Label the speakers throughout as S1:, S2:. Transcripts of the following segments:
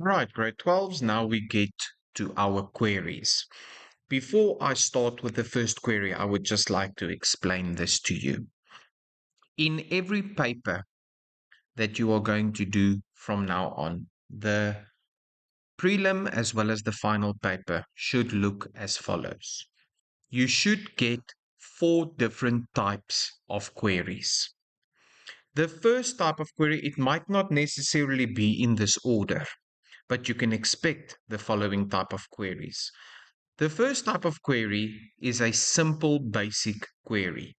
S1: Right, grade 12s, now we get to our queries. Before I start with the first query, I would just like to explain this to you. In every paper that you are going to do from now on, the prelim as well as the final paper should look as follows. You should get 4 different types of queries. The first type of query, it might not necessarily be in this order, but you can expect the following type of queries. The first type of query is a simple basic query.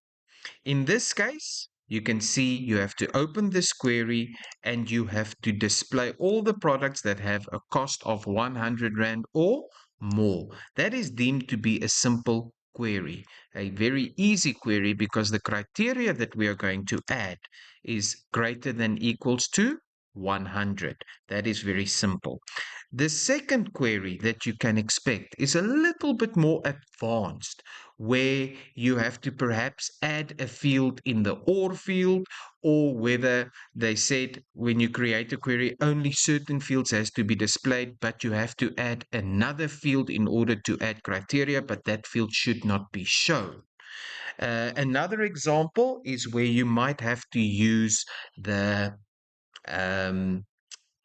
S1: In this case, you can see you have to open this query and you have to display all the products that have a cost of 100 Rand or more. That is deemed to be a simple query, a very easy query because the criteria that we are going to add is greater than equals to 100. That is very simple. The second query that you can expect is a little bit more advanced, where you have to perhaps add a field in the OR field, or whether they said when you create a query, only certain fields has to be displayed, but you have to add another field in order to add criteria, but that field should not be shown. Another example is where you might have to use the um,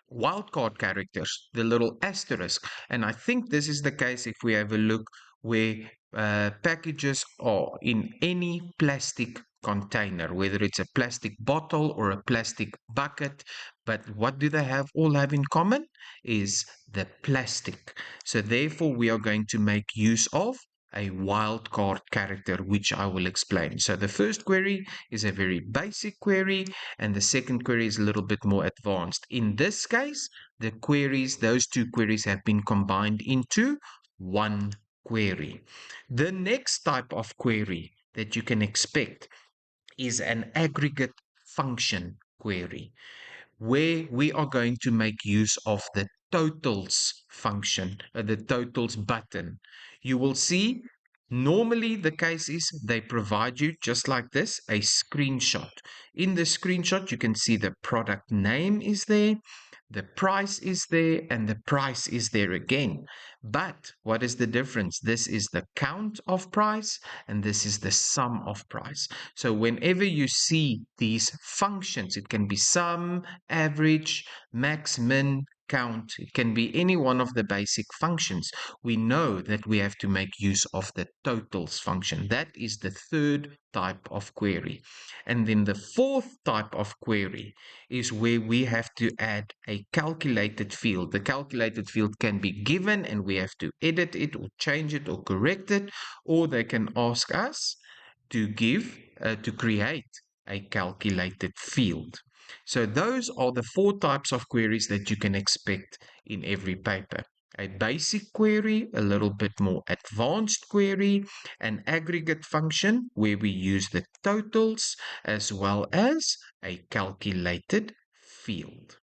S1: wildcard characters, the little asterisk. And I think this is the case if we have a look where packages are in any plastic container, whether it's a plastic bottle or a plastic bucket. But what do they all have in common is the plastic. So therefore, we are going to make use of a wildcard character, which I will explain. So the first query is a very basic query, and the second query is a little bit more advanced. In this case, those 2 queries have been combined into one query. The next type of query that you can expect is an aggregate function query, where we are going to make use of the totals function, the totals button. You will see normally the case is they provide you just like this, a screenshot. In the screenshot, you can see the product name is there, the price is there, and the price is there again. But what is the difference? This is the count of price and this is the sum of price. So whenever you see these functions, it can be sum, average, max, min, count. It can be any one of the basic functions. We know that we have to make use of the totals function. That is the third type of query. And then the fourth type of query is where we have to add a calculated field. The calculated field can be given and we have to edit it or change it or correct it, or they can ask us to create a calculated field. So those are the 4 types of queries that you can expect in every paper. A basic query, a little bit more advanced query, an aggregate function where we use the totals, as well as a calculated field.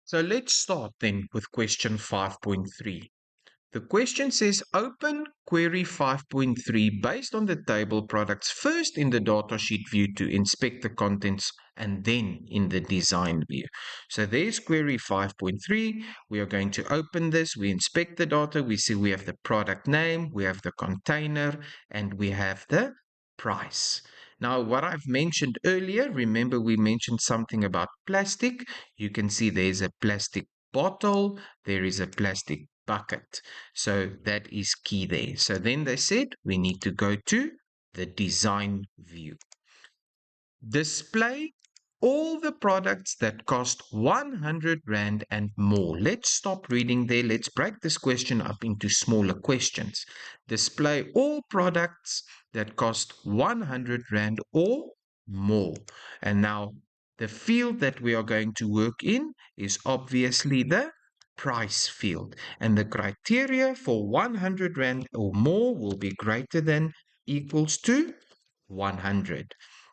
S1: So let's start then with question 5.3. The question says open query 5.3 based on the table products first in the datasheet view to inspect the contents and then in the design view. So there's query 5.3. We are going to open this. We inspect the data. We see we have the product name, we have the container, and we have the price. Now, what I've mentioned earlier, remember we mentioned something about plastic. You can see there's a plastic bottle, there is a plastic bucket. So that is key there. So then they said we need to go to the design view. Display all the products that cost 100 Rand and more. Let's stop reading there. Let's break this question up into smaller questions. Display all products that cost 100 Rand or more. And now the field that we are going to work in is obviously the price field. And the criteria for 100 Rand or more will be greater than equals to 100.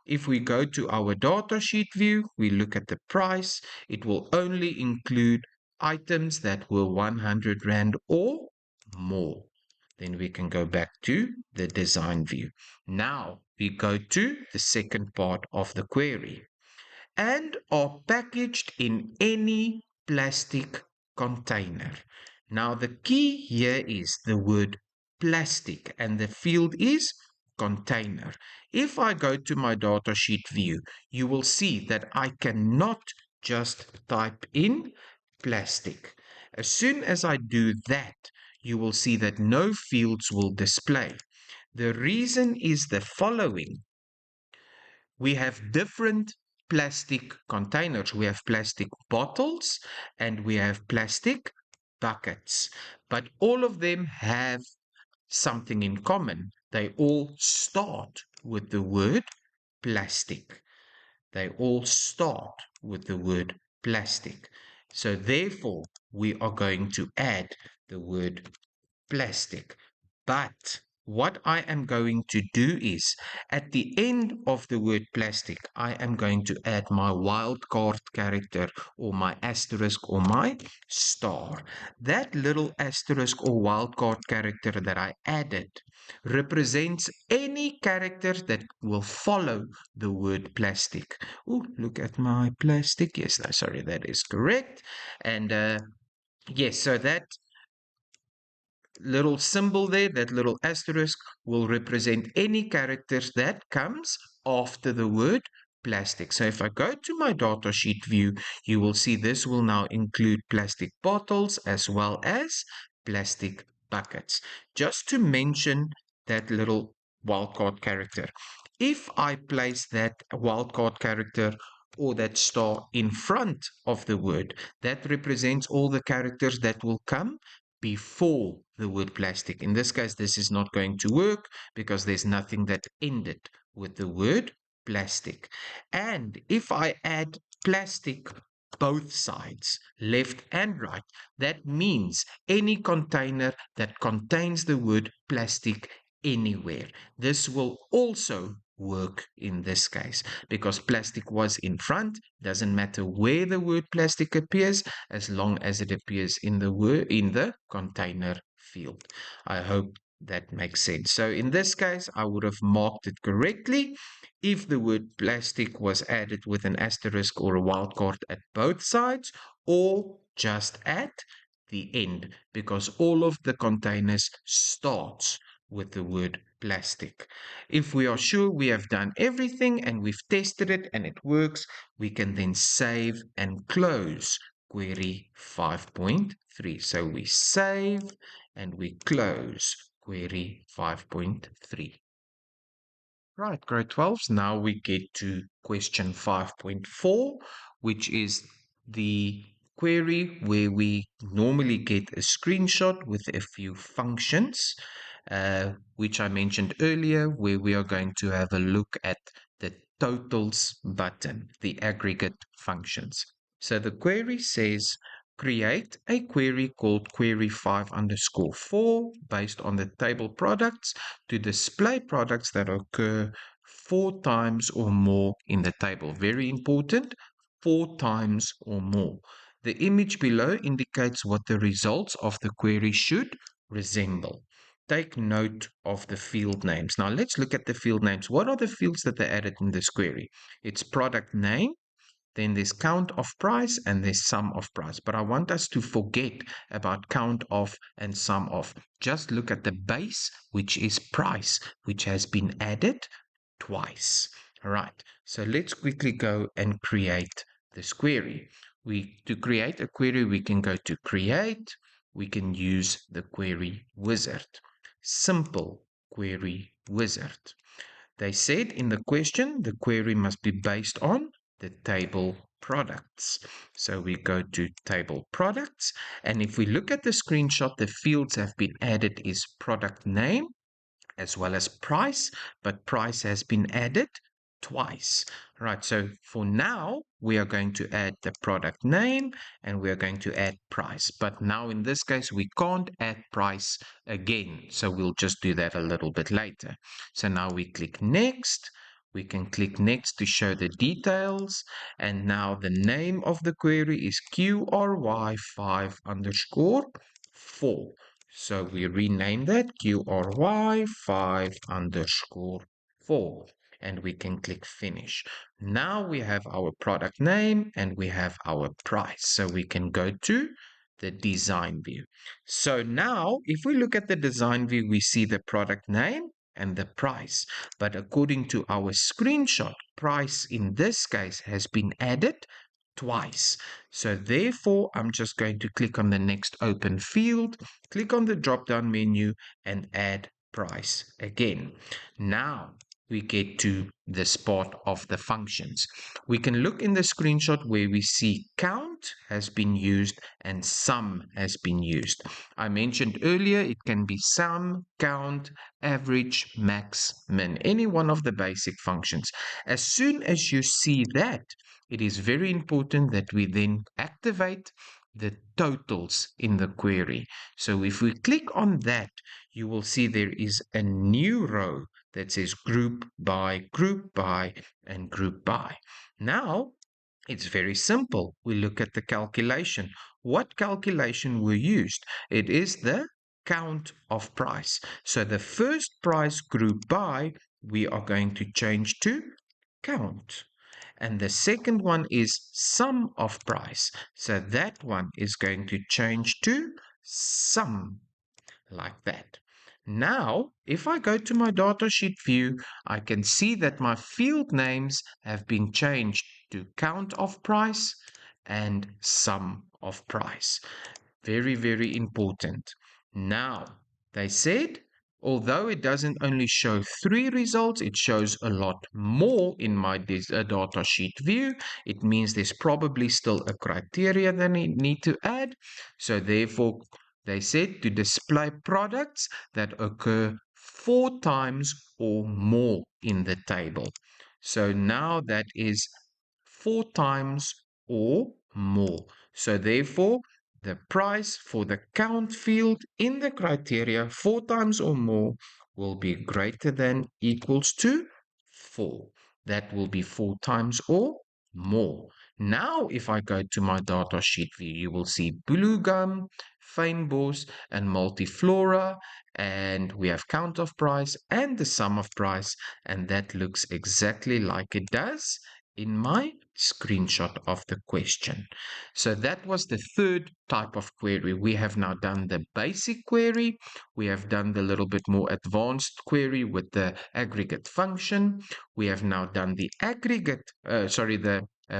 S1: If we go to our data sheet view, we look at the price, it will only include items that were 100 Rand or more. Then we can go back to the design view. Now we go to the second part of the query. And are packaged in any plastic container. Now the key here is the word plastic and the field is container. If I go to my datasheet view, you will see that I cannot just type in plastic. As soon as I do that, you will see that no fields will display. The reason is the following. We have different plastic containers. We have plastic bottles and we have plastic buckets, but all of them have something in common. They all start with the word plastic. They all start with the word plastic. So therefore, we are going to add the word plastic. But what I am going to do is, at the end of the word plastic, I am going to add my wildcard character or my asterisk or my star. That little asterisk or wildcard character that I added represents any character that will follow the word plastic. Oh, look at my plastic. Yes, no, sorry, that is correct. And yes, so that little symbol there, that little asterisk, will represent any characters that comes after the word plastic. So if I go to my datasheet view, you will see this will now include plastic bottles as well as plastic buckets. Just to mention that little wildcard character. If I place that wildcard character or that star in front of the word, that represents all the characters that will come before the word plastic. In this case, this is not going to work because there's nothing that ended with the word plastic. And if I add plastic both sides, left and right, that means any container that contains the word plastic anywhere. This will also work in this case because plastic was in front. Doesn't matter where the word plastic appears as long as it appears in the word in the container field. I hope that makes sense. So in this case, I would have marked it correctly if the word plastic was added with an asterisk or a wildcard at both sides or just at the end, because all of the containers starts with the word plastic. If we are sure we have done everything and we've tested it and it works, we can then save and close query 5.3. So we save and we close query 5.3. Right, grade 12s. Now we get to question 5.4, which is the query where we normally get a screenshot with a few functions, which I mentioned earlier, where we are going to have a look at the totals button, the aggregate functions. So the query says, create a query called query 5 underscore 4 based on the table products to display products that occur 4 times or more in the table. Very important, 4 times or more. The image below indicates what the results of the query should resemble. Take note of the field names. Now let's look at the field names. What are the fields that they added in this query? It's product name, then there's count of price, and there's sum of price. But I want us to forget about count of and sum of. Just look at the base, which is price, which has been added twice. All right, so let's quickly go and create this query. To create a query, we can go to create. We can use the query wizard. Simple query wizard. They said in the question, the query must be based on the table products. So we go to table products. And if we look at the screenshot, the fields have been added is product name as well as price, but price has been added twice. Right, so for now, we are going to add the product name and we are going to add price. But now in this case, we can't add price again. So we'll just do that a little bit later. So now we click next. We can click next to show the details. And now the name of the query is QRY5 underscore 4. So we rename that QRY5 underscore 4 and we can click finish. Now we have our product name and we have our price. So we can go to the design view. So now, if we look at the design view, we see the product name and the price. But according to our screenshot, price in this case has been added twice. So therefore, I'm just going to click on the next open field, click on the drop-down menu and add price again. Now we get to this part of the functions. We can look in the screenshot where we see count has been used and sum has been used. I mentioned earlier it can be sum, count, average, max, min, any one of the basic functions. As soon as you see that, it is very important that we then activate the totals in the query. So if we click on that, you will see there is a new row that says group by, and group by. Now, it's very simple. We look at the calculation. What calculation were used? It is the count of price. So the first price group by, we are going to change to count. And the second one is sum of price. So that one is going to change to sum, like that. Now, if I go to my datasheet view, I can see that my field names have been changed to count of price and sum of price. Very, very important. Now, they said, although it doesn't only show 3 results, it shows a lot more in my data sheet view. It means there's probably still a criteria that I need to add. So therefore, they said to display products that occur 4 times or more in the table. So now that is 4 times or more. So therefore, the price for the count field in the criteria 4 times or more will be greater than equals to 4. That will be 4 times or more. Now, if I go to my data sheet view, you will see Blue Gum, Fynbos, and Multiflora, and we have count of price and the sum of price, and that looks exactly like it does in my screenshot of the question. So that was the third type of query. We have now done the basic query. We have done the little bit more advanced query with the aggregate function. We have now done the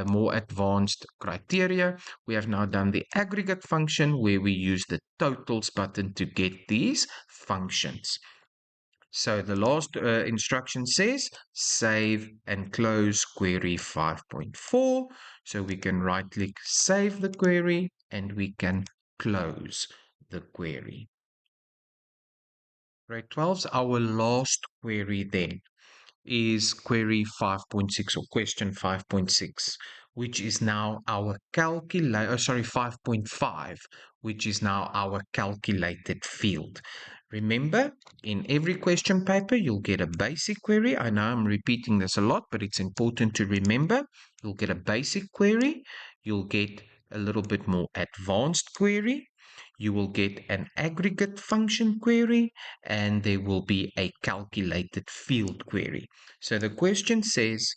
S1: more advanced criteria. We have now done the aggregate function where we use the totals button to get these functions. So the last instruction says save and close query 5.4. So we can right click save the query and we can close the query. Grade 12's our last query then is query 5.6 or question 5.6, which is now our 5.5, which is now our calculated field. Remember, in every question paper, you'll get a basic query. I know I'm repeating this a lot, but it's important to remember. You'll get a basic query. You'll get a little bit more advanced query. You will get an aggregate function query, and there will be a calculated field query. So the question says,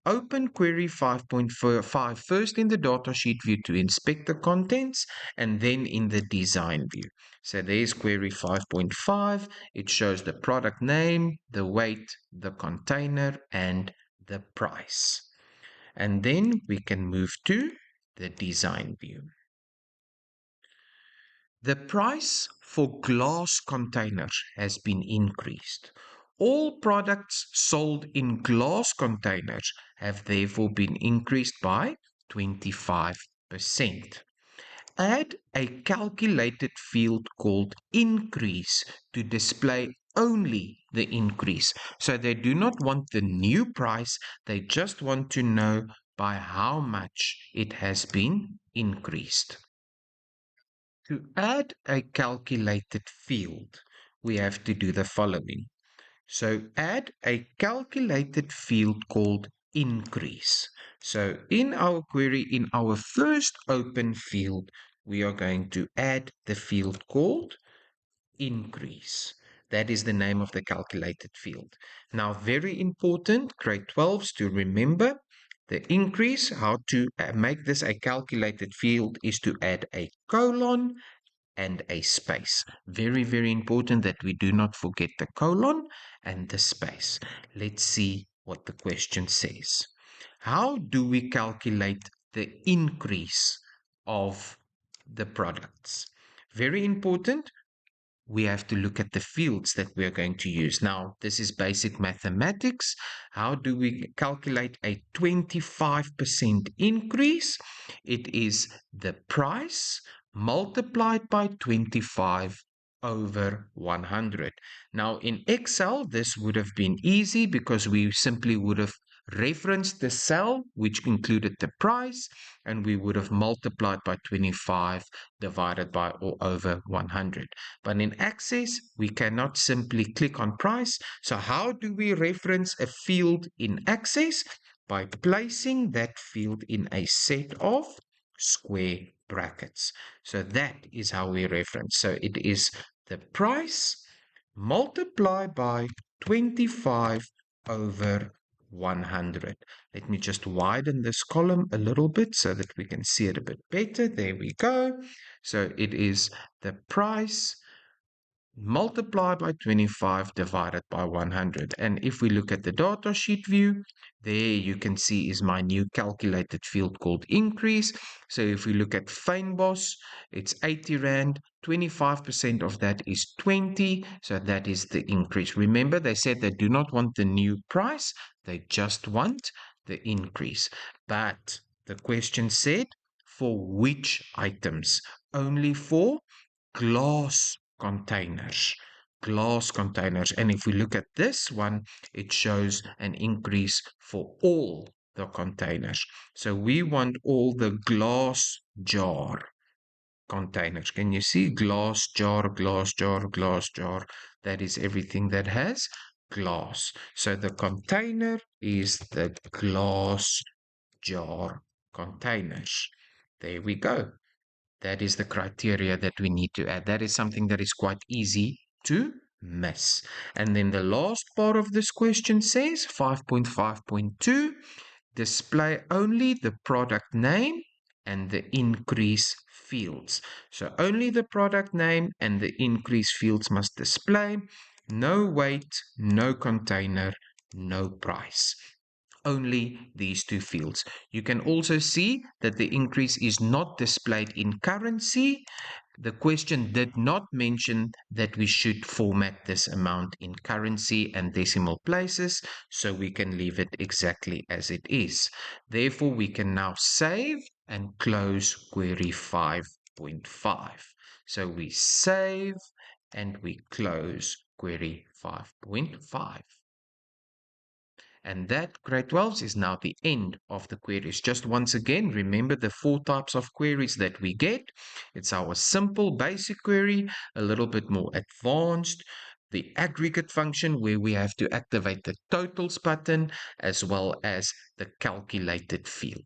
S1: open query 5.5 first in the datasheet view to inspect the contents and then in the design view. So there's query 5.5. It shows the product name, the weight, the container, and the price. And then we can move to the design view. The price for glass containers has been increased. All products sold in glass containers have therefore been increased by 25%. Add a calculated field called increase to display only the increase. So they do not want the new price, they just want to know by how much it has been increased. To add a calculated field, we have to do the following. So add a calculated field called increase. So in our query, in our first open field, we are going to add the field called increase. That is the name of the calculated field. Now, very important, grade 12s to remember The increase, how to make this a calculated field, is to add a colon and a space. Very, very important that we do not forget the colon and the space. Let's see what the question says. How do we calculate the increase of the products? Very important. We have to look at the fields that we are going to use. Now, this is basic mathematics. How do we calculate a 25% increase? It is the price multiplied by 25 over 100. Now, in Excel, this would have been easy because we simply would have referenced the cell, which included the price, and we would have multiplied by 25 divided by or over 100. But in Access, we cannot simply click on price. So how do we reference a field in Access? By placing that field in a set of square brackets. So that is how we reference. So it is the price multiplied by 25 over 100. Let me just widen this column a little bit so that we can see it a bit better. There we go. So it is the price multiplied by 25 divided by 100. And if we look at the data sheet view, there you can see is my new calculated field called increase. So if we look at Fynbos, it's 80 Rand, 25% of that is 20. So that is the increase. Remember, they said they do not want the new price. They just want the increase. But the question said, for which items? Only for glass containers. Glass containers. And if we look at this one, it shows an increase for all the containers. So we want all the glass jar containers. Can you see glass jar, glass jar, glass jar? That is everything that has glass. So the container is the glass jar containers. There we go. That is the criteria that we need to add. That is something that is quite easy to miss. And then the last part of this question says 5.5.2, display only the product name and the increase fields. So only the product name and the increase fields must display. No weight, no container, no price. Only these two fields. You can also see that the increase is not displayed in currency. The question did not mention that we should format this amount in currency and decimal places, so we can leave it exactly as it is. Therefore, we can now save and close query 5.5. So we save and we close query 5.5. And that, grade 12s, is now the end of the queries. Just once again, remember the 4 types of queries that we get. It's our simple basic query, a little bit more advanced, the aggregate function where we have to activate the totals button, as well as the calculated field.